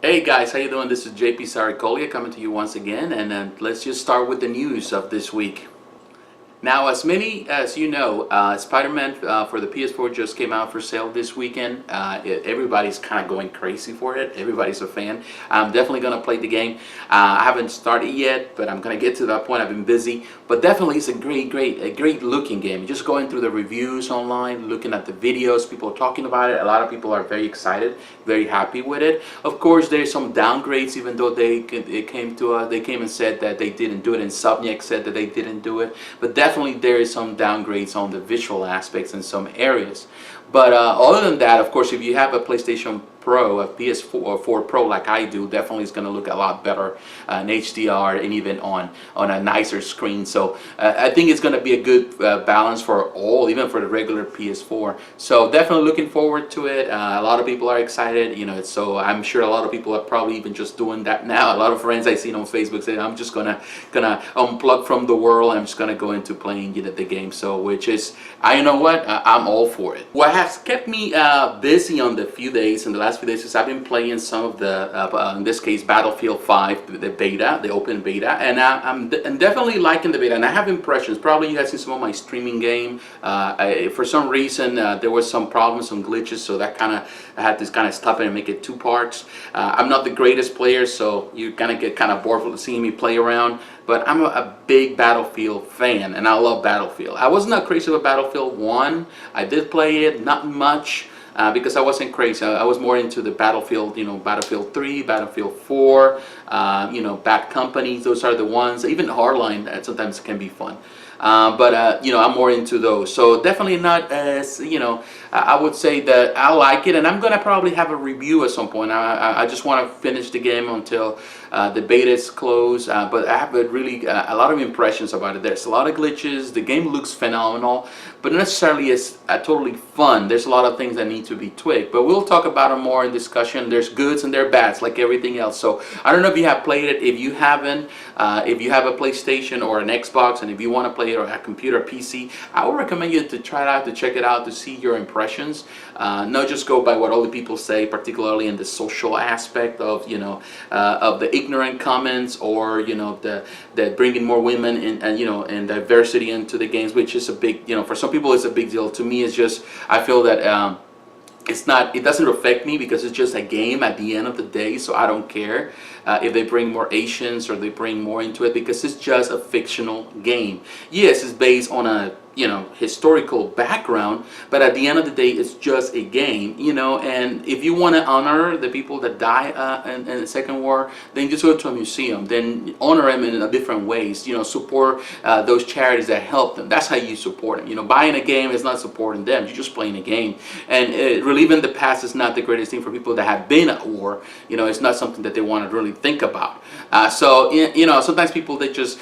Hey guys, how you doing? This is JP Saricolia coming to you once again, and let's just start with the news of this week. Now, as many as you know, Spider-Man for the PS4 just came out for sale this weekend. Everybody's kind of going crazy for it. Everybody's a fan. I'm definitely going to play the game. I haven't started yet, but I'm going to get to that point. I've been busy. But definitely it's a great looking game. Just going through the reviews online, looking at the videos, people are talking about it. A lot of people are very excited, very happy with it. Of course, there's some downgrades, even though they came and said that they didn't do it. Insomniac said that they didn't do it. But definitely there is some downgrades on the visual aspects in some areas. But other than that, of course, if you have a PlayStation Pro, a PS4 or 4 Pro like I do, definitely it's going to look a lot better in HDR and even on a nicer screen. So I think it's going to be a good balance for all, even for the regular PS4. So definitely looking forward to it. A lot of people are excited, so I'm sure a lot of people are probably even just doing that now. A lot of friends I seen on Facebook say, I'm just gonna unplug from the world. I'm just gonna go into playing the game. So which is, you know what, I'm all for it. What has kept me busy on the few days, in the last few days, is I've been playing some of the, in this case, Battlefield 5, the beta, the open beta, and I'm definitely liking the beta, and I have impressions. Probably you guys seen some of my streaming game. For some reason, there was some problems, some glitches, so that I had to kind of stop it and make it 2 parts. I'm not the greatest player, so you're gonna get kind of bored with seeing me play around. But I'm a big Battlefield fan, and I love Battlefield. I was not crazy about Battlefield 1. I did play it, not much, because I wasn't crazy. I was more into the Battlefield, Battlefield 3, Battlefield 4, Bad Company. Those are the ones. Even Hardline sometimes can be fun. But I'm more into those. So definitely not as, I would say that I like it, and I'm going to probably have a review at some point. I just want to finish the game until the beta is closed, but I have a lot of impressions about it. There's a lot of glitches. The game looks phenomenal, but not necessarily as totally fun. There's a lot of things that need to be tweaked, but we'll talk about them more in discussion. There's goods and there are bads, like everything else. So I don't know if you have played it. If you haven't, if you have a PlayStation or an Xbox, and if you want to play it or a computer, PC, I would recommend you to try it out, to check it out, to see your impressions. Not just go by what all the people say, particularly in the social aspect of of the ignorant comments, or the bringing more women and diversity into the games, which is a big, for some people it's a big deal. To me, it's just, I feel that it doesn't affect me, because it's just a game at the end of the day, so I don't care if they bring more Asians or they bring more into it, because it's just a fictional game. Yes, it's based on a historical background, but at the end of the day it's just a game, and if you want to honor the people that die in the Second War, then just go to a museum, then honor them in different ways, support those charities that help them. That's how you support them. Buying a game is not supporting them, you're just playing a game. And reliving the past is not the greatest thing for people that have been at war. It's not something that they want to really think about. So sometimes people, they choose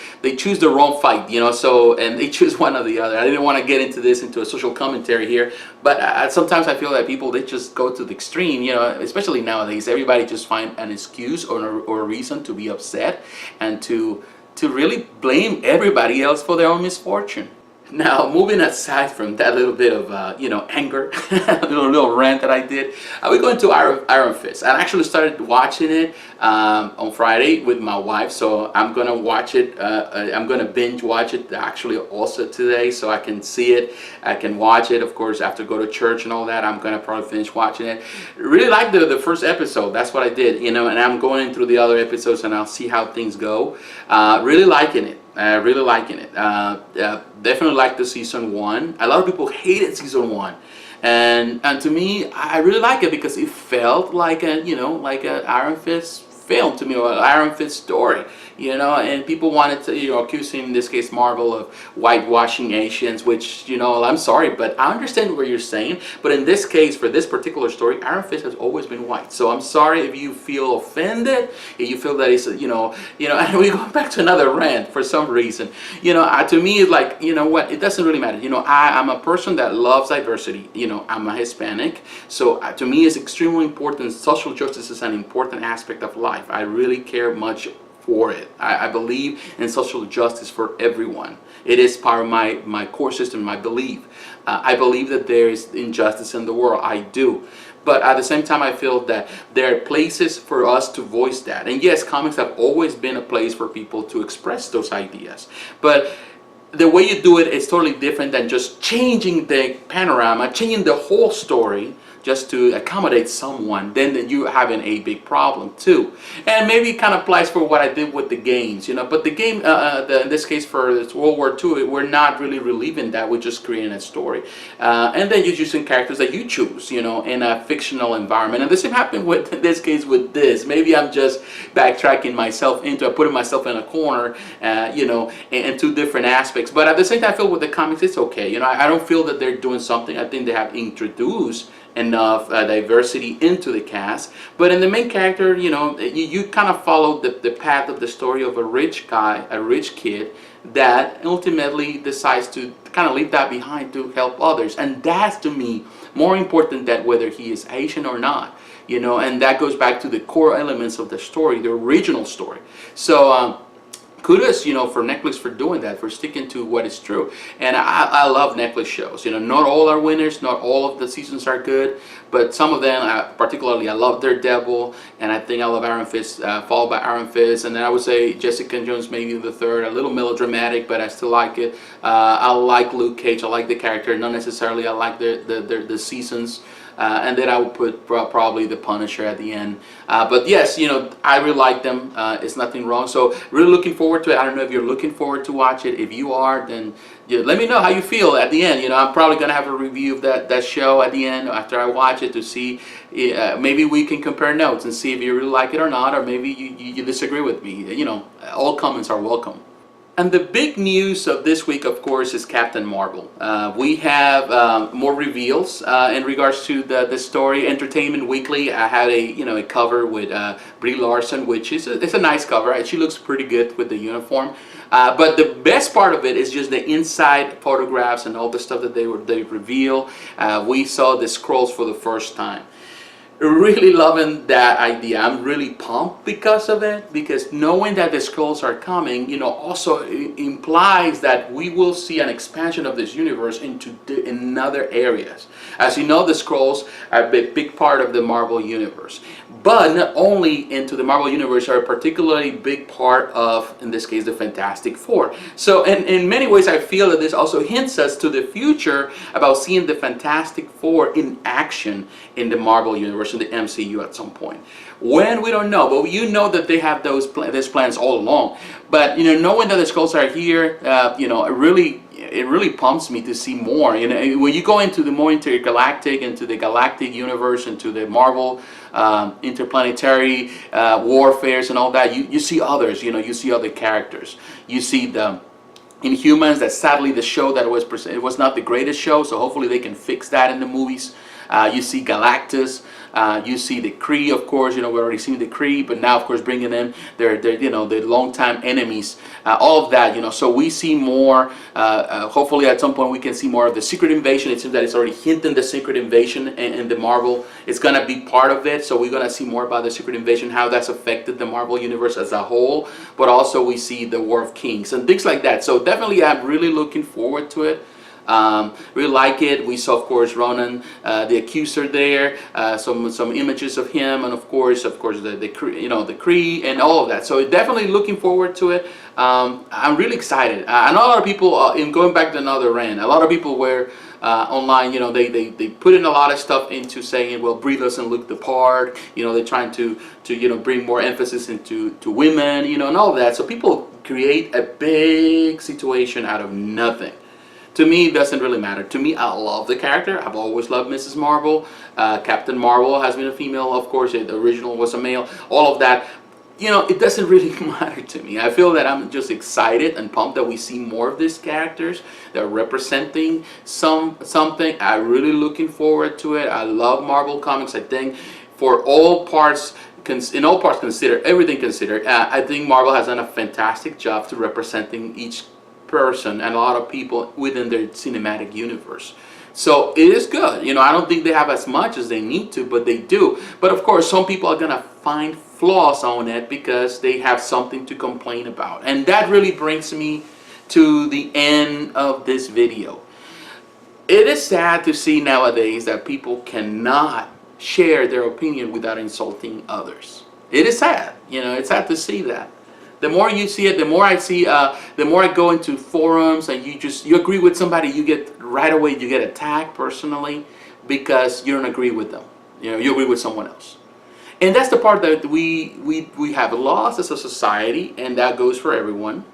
the wrong fight, and they choose one or the other. I didn't want to get into a social commentary here, but sometimes I feel that people, they just go to the extreme, especially nowadays. Everybody just find an excuse or a reason to be upset, and to really blame everybody else for their own misfortune. Now, moving aside from that little bit of, anger, little rant that I did, we're going to Iron Fist. I actually started watching it on Friday with my wife, so I'm going to watch it. I'm going to binge watch it actually also today, so I can see it. I can watch it, of course, after go to church and all that. I'm going to probably finish watching it. Really liked the first episode. That's what I did, and I'm going through the other episodes, and I'll see how things go. Really liking it. Really liking it. Definitely like the season 1. A lot of people hated season 1, and to me, I really like it, because it felt like a Iron Fist film to me, or an Iron Fist story. And people wanted to, accusing, in this case, Marvel, of whitewashing Asians, which, I'm sorry, but I understand what you're saying. But in this case, for this particular story, Iron Fist has always been white. So I'm sorry if you feel offended, if you feel that it's, and we go back to another rant for some reason. To me, it's like, what, it doesn't really matter. I'm a person that loves diversity. I'm a Hispanic. So to me, it's extremely important. Social justice is an important aspect of life. I really care much for it. I believe in social justice for everyone. It is part of my core system, my belief. I believe that there is injustice in the world. I do. But at the same time, I feel that there are places for us to voice that. And yes, comics have always been a place for people to express those ideas. But the way you do it is totally different than just changing the panorama, changing the whole story just to accommodate someone. Then you're having a big problem too. And maybe it kind of applies for what I did with the games, you know. But the game, in this case for World War II, we're not really reliving that. We're just creating a story, and then you're using characters that you choose, you know, in a fictional environment. And the same happened with in this case with this. Maybe I'm just backtracking myself into putting myself in a corner, you know, in two different aspects. But at the same time, I feel with the comics, it's okay. You know, I don't feel that they're doing something. I think they have introduced enough diversity into the cast. But in the main character, you know, you kind of follow the path of the story of a rich guy, a rich kid, that ultimately decides to kind of leave that behind to help others. And that's, to me, more important than whether he is Asian or not. You know, and that goes back to the core elements of the story, the original story. So, kudos, you know, for Netflix for doing that, for sticking to what is true. And I love Netflix shows. You know, not all are winners, not all of the seasons are good, but some of them, particularly, I love Daredevil, and I think I love Iron Fist, followed by Iron Fist, and then I would say Jessica Jones maybe the third, a little melodramatic, but I still like it. I like Luke Cage, I like the character, not necessarily I like the seasons. And then I would put probably the Punisher at the end. But yes, you know, I really like them. It's nothing wrong. So really looking forward to it. I don't know if you're looking forward to watch it. If you are, then let me know how you feel at the end. You know, I'm probably going to have a review of that show at the end after I watch it to see. Maybe we can compare notes and see if you really like it or not, or maybe you disagree with me. You know, all comments are welcome. And the big news of this week, of course, is Captain Marvel. We have more reveals in regards to the story. Entertainment Weekly had a cover with Brie Larson, which is it's a nice cover. She looks pretty good with the uniform. But the best part of it is just the inside photographs and all the stuff that they reveal. We saw the Skrulls for the first time. Really loving that idea. I'm really pumped because of it, because knowing that the Skrulls are coming, you know, also implies that we will see an expansion of this universe into in other areas. As you know, the Skrulls are a big part of the Marvel universe, but not only into the Marvel universe, are a particularly big part of, in this case, the Fantastic Four. So in many ways, I feel that this also hints us to the future about seeing the Fantastic Four in action in the Marvel universe, in the MCU at some point. When, we don't know, but you know that they have these plans all along. But you know, knowing that the Skrulls are here, you know, it really pumps me to see more. You know, when you go into the more intergalactic, into the galactic universe, into the Marvel interplanetary warfares and all that, you see others. You know, you see other characters. You see the Inhumans. That sadly the show that it was not the greatest show. So hopefully they can fix that in the movies. You see Galactus. You see the Kree, of course. You know, we've already seen the Kree, but now, of course, bringing in their you know, their longtime enemies, all of that. You know, so we see more. Hopefully, at some point, we can see more of the Secret Invasion. It seems that it's already hinting the Secret Invasion in the Marvel. It's gonna be part of it, so we're gonna see more about the Secret Invasion, how that's affected the Marvel universe as a whole. But also, we see the War of Kings and things like that. So definitely, I'm really looking forward to it. Really like it. We saw, of course, Ronan, the Accuser there, some images of him, and of course the Kree and all of that. So definitely looking forward to it. I'm really excited. I know a lot of people, in going back to another rant, a lot of people were online, you know, they put in a lot of stuff into saying, well, Brie doesn't look the part. You know, they're trying to you know, bring more emphasis into women, you know, and all of that. So people create a big situation out of nothing. To me, it doesn't really matter. To me, I love the character. I've always loved Mrs. Marvel. Captain Marvel has been a female, of course. The original was a male. All of that. You know, it doesn't really matter to me. I feel that I'm just excited and pumped that we see more of these characters. They're representing something. I'm really looking forward to it. I love Marvel Comics. I think for all parts, in all parts considered, everything considered, I think Marvel has done a fantastic job to representing each person and a lot of people within their cinematic universe. So it is good. You know, I don't think they have as much as they need to, but they do. But of course, some people are gonna find flaws on it because they have something to complain about. And that really brings me to the end of this video. It is sad to see nowadays that people cannot share their opinion without insulting others. It is sad, it's sad to see that. The more you see it, the more I see, the more I go into forums and you agree with somebody, you get right away, you get attacked personally because you don't agree with them. You agree with someone else. And that's the part that we have lost as a society, and that goes for everyone.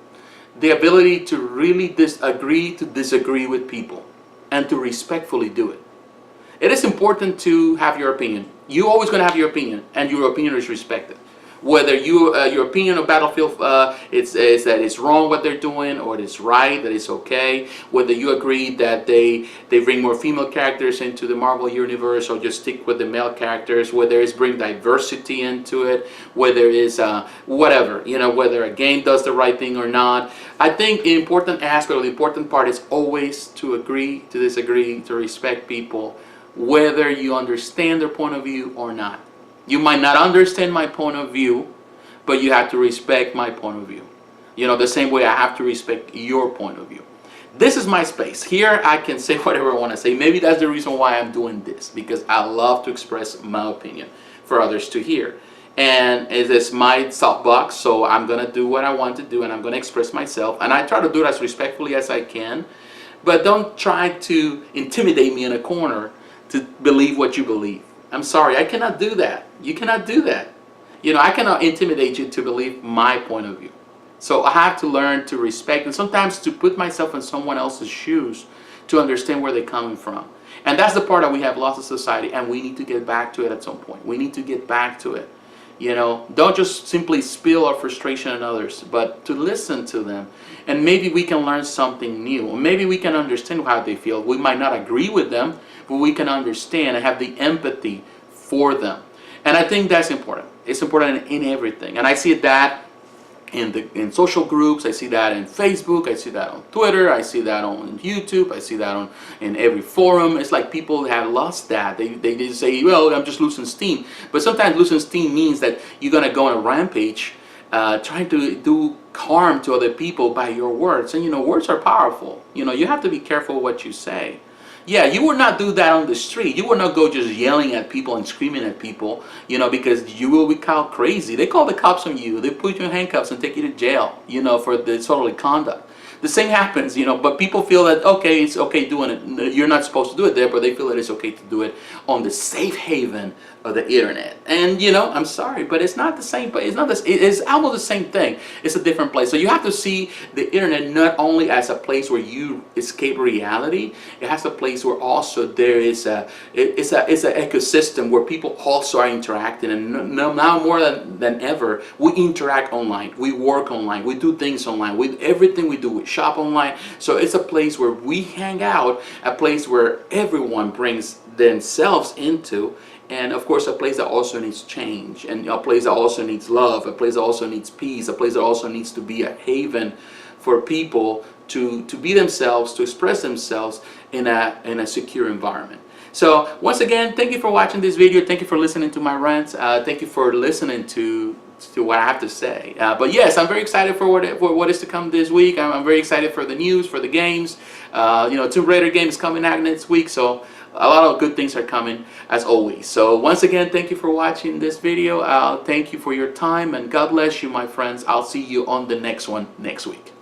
The ability to really disagree with people and to respectfully do it. It is important to have your opinion. You're always going to have your opinion, and your opinion is respected. Whether your opinion of Battlefield is that it's wrong what they're doing, or it's right, that it's okay. Whether you agree that they bring more female characters into the Marvel universe, or just stick with the male characters. Whether it's bring diversity into it. Whether it's whatever, whether a game does the right thing or not. I think the important aspect, or the important part, is always to agree, to disagree, to respect people, whether you understand their point of view or not. You might not understand my point of view, but you have to respect my point of view. The same way I have to respect your point of view. This is my space. Here I can say whatever I want to say. Maybe that's the reason why I'm doing this, because I love to express my opinion for others to hear. And it is my soapbox, so I'm going to do what I want to do, and I'm going to express myself. And I try to do it as respectfully as I can. But don't try to intimidate me in a corner to believe what you believe. I'm sorry, I cannot do that. You cannot do that. I cannot intimidate you to believe my point of view. So I have to learn to respect, and sometimes to put myself in someone else's shoes to understand where they're coming from. And that's the part that we have lost in society, and we need to get back to it at some point. We need to get back to it. Don't just simply spill our frustration on others, but to listen to them. And maybe we can learn something new. Or maybe we can understand how they feel. We might not agree with them, but we can understand and have the empathy for them. And I think that's important. It's important in everything. And I see that in social groups. I see that in Facebook. I see that on Twitter. I see that on YouTube. I see that in every forum. It's like people have lost that. They say, well, I'm just losing steam. But sometimes losing steam means that you're going to go on a rampage trying to do harm to other people by your words. And words are powerful. You have to be careful what you say. Yeah, you would not do that on the street. You would not go just yelling at people and screaming at people, because you will be called crazy. They call the cops on you. They put you in handcuffs and take you to jail, for disorderly conduct. The same happens, but people feel that, okay, it's okay doing it. You're not supposed to do it there, but they feel that it's okay to do it on the safe haven of the internet. And, I'm sorry, but it's not the same, but it's almost the same thing. It's a different place. So you have to see the internet not only as a place where you escape reality, it has a place where also there is it's an ecosystem where people also are interacting. And now more than ever, we interact online, we work online, we do things online, with everything we do, we shop online. So it's a place where we hang out, a place where everyone brings themselves into, and of course a place that also needs change, and a place that also needs love, a place that also needs peace, a place that also needs to be a haven for people to be themselves, to express themselves in a secure environment. So once again, thank you for watching this video. Thank you for listening to my rants. Thank you for listening to what I have to say. But yes, I'm very excited for what is to come this week. I'm very excited for the news, for the games. Tomb Raider game is coming out next week, so a lot of good things are coming as always. So once again, thank you for watching this video. Thank you for your time, and God bless you, my friends. I'll see you on the next one next week.